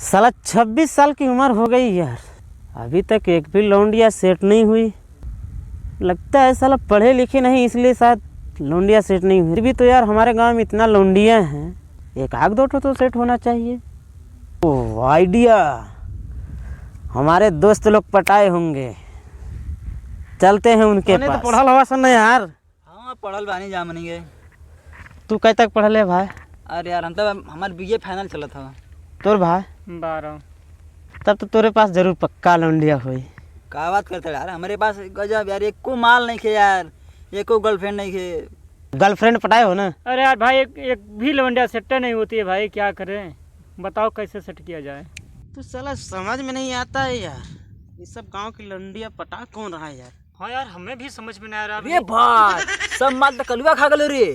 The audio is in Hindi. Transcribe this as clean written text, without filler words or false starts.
साला 26 साल की उम्र हो गई यार, अभी तक एक भी लौंडिया सेट नहीं हुई। लगता है साला पढ़े लिखे नहीं इसलिए शायद लौंडिया सेट नहीं हुई। भी तो यार हमारे गांव में इतना लौंडिया हैं, एक आग दो तो सेट होना चाहिए। ओह आइडिया, हमारे दोस्त लोग पटाए होंगे, चलते हैं उनके पास। तो पढ़ल हवा सन यार। हाँ पढ़ल बानी जामनी गए। तू कब तक पढ़ल है भाई? अरे यार हम तो हमारे बीए फाइनल चला था। तोर भाई 12। तब तो तोरे पास जरूर पक्का लौंडिया हुई। क्या बात करते यार, हमारे पास गजब यार, एक को माल नहीं खे यार, एक को गर्लफ्रेंड नहीं खे। गर्लफ्रेंड पटाए हो ना? अरे यार भाई एक भी लवंडिया सेट नहीं होती है भाई, क्या करें बताओ कैसे सेट किया जाए। तो साला समझ में नहीं आता है यार, ये सब गांव की लौंडिया पटा कौन रहा है यार? हाँ यार हमें भी समझ में नहीं आ रहा। अरे भाई सब माल तो कलुआ खा गलो रे।